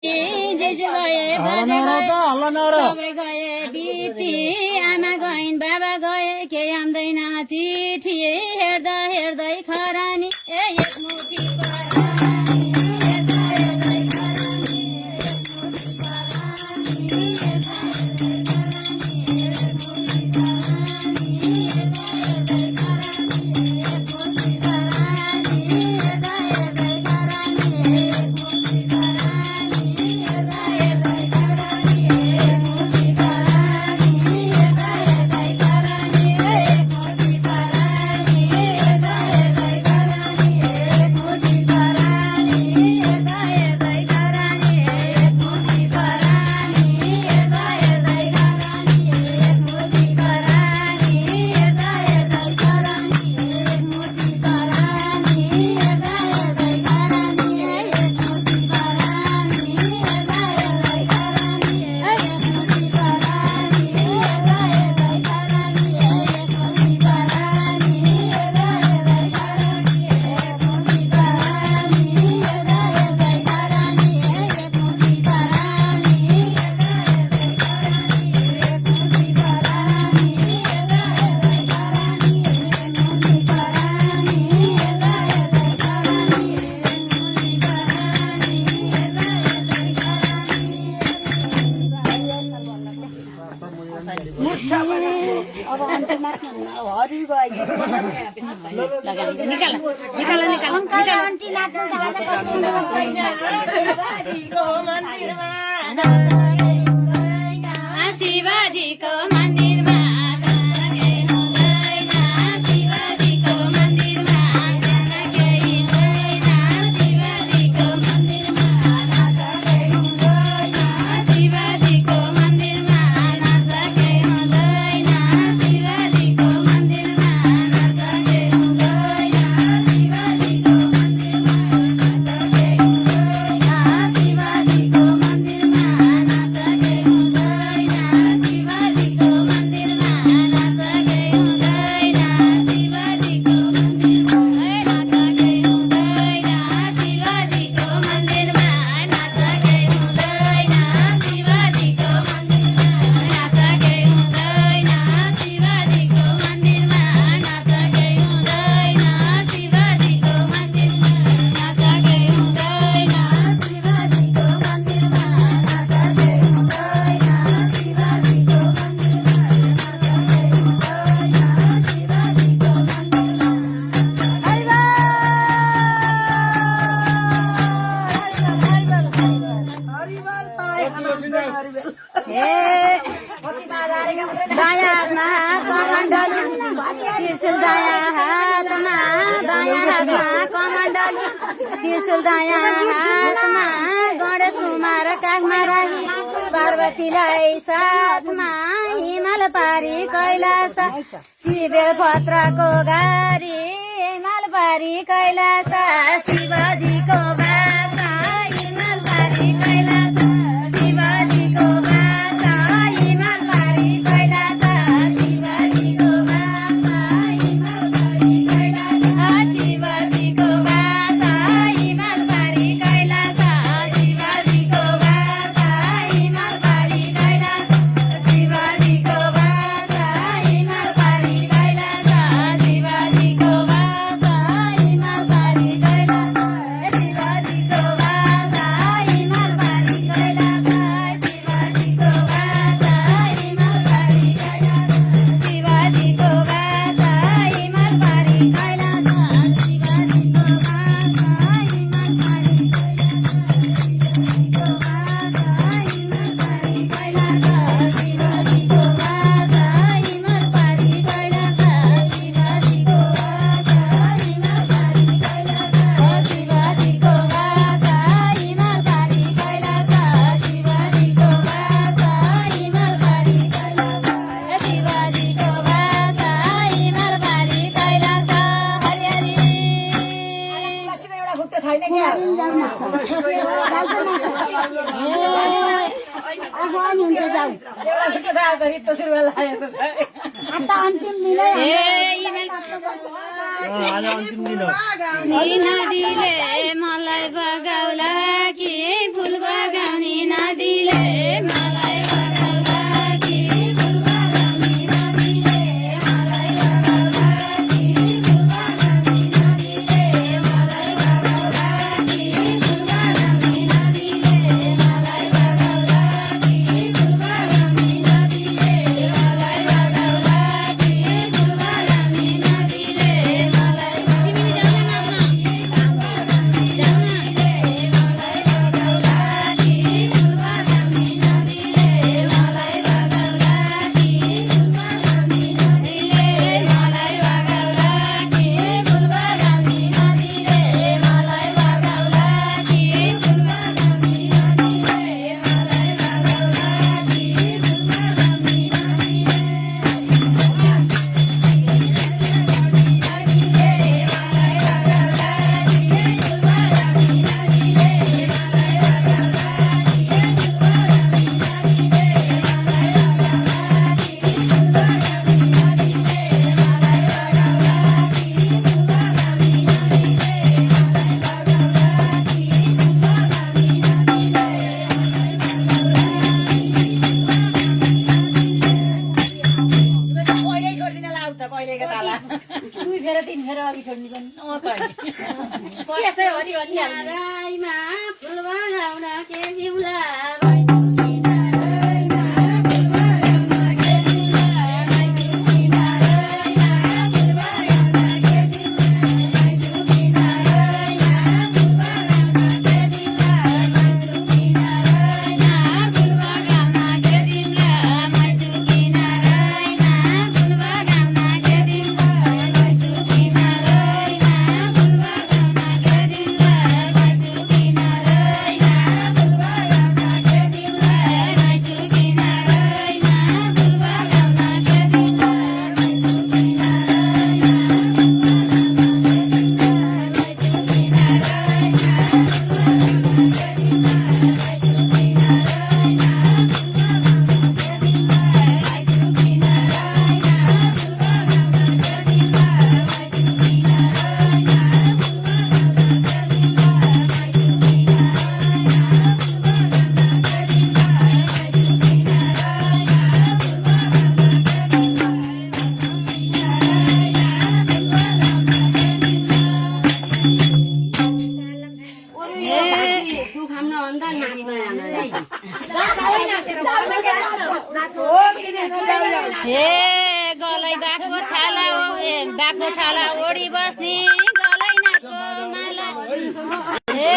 जेजु गए बाजे गए सबै गए बिति आमा गइन् बाबा गए के आउँदैन चिठी हेर्दा हेर्दै खरानी एक मुठी शिवाजीको मन्दिरमा शिवाजीको मन्दिरमा शिवाजीको मन्दिरमा शिवाजीको मन्दिरमा नाचके हुँदैन शिवाजीको मन्दिरमा नाचके हुँदैन शिवाजीको मन्दिरमा नाचके हुँदैन शिवाजीको मन्दिरमा नाचके हुँदैन शिवाजीको मन्दिरमा नाचके हुँदैन शिवाजीको मन्दिरमा नाचके हुँदैन शिवाजीको मन्दिरमा नाचके हुँदैन शिवाजीको मन्दिरमा नाचके हुँदैन शिवाजीको मन्दिरमा नाचके हुँदैन शिवाजीको मन्दिरमा नाचके हुँदैन शिवाजीको मन्दिरमा नाचके हुँदैन शिवाजीको दायाँ हातमा कमण्डलु त्रिशूल दायाँ हातमा कमण्डलु त्रिशूल दायाँ हातमा गणेश कुमार काखमा राखी पार्वतीलाई साथमा हिमाल पारी कैलाश शिवबेल पत्रको गाडी हिमाल पारी कैलाश शिवजीको बासा हिमाल पारी कैलाश शिवजीको बासा हिमाल पारी कैलाश शिवजीको बासा हिमाल पारी कैलाश शिवजीको बासा हिमाल पारी कैलाश शिवजीको बासा हिमाल पारी कैलाश शिवजीको बासा हिमाल पारी कैलाश शिवजीको बासा हिमाल पारी कैलाश शिवजीको बासा हिमाल पारी कैलाश शिवजीको बासा हिमाल पारी कैलाश शिवजीको बासा हिमाल पारी कैलाश शिवजीको बासा हिमाल पारी शिवजीको बासा हिमाल पारी कैलाश शिवजीको बासा हिमाल पारी कैलाश शिवजीको बासा हिमाल पारी कैलाश शिवजीको बासा हिमाल पारी कैलाश शिवजीको बासा हिमाल पारी कैलाश शिवजीको बासा हिमाल पारी कैलाश हरि हरि नदीले मलाई बगाउला कि फुल बगाउने नदीले मलाई बगाउला कि फुल बगाउने नदीले मलाई बगाउला कि फुल बगाउने नदीले मलाई बगाउला कि फुल बगाउने नदीले मलाई बगाउला कि फुल बगाउने नदीले मलाई बगाउला कि फुल बगाउने नदीले मलाई तिमी जान्न नारायमा फुल बगाउन के जिउला हे गलै बाघको छाला ओडी बस्ने गलै नाकको माला हे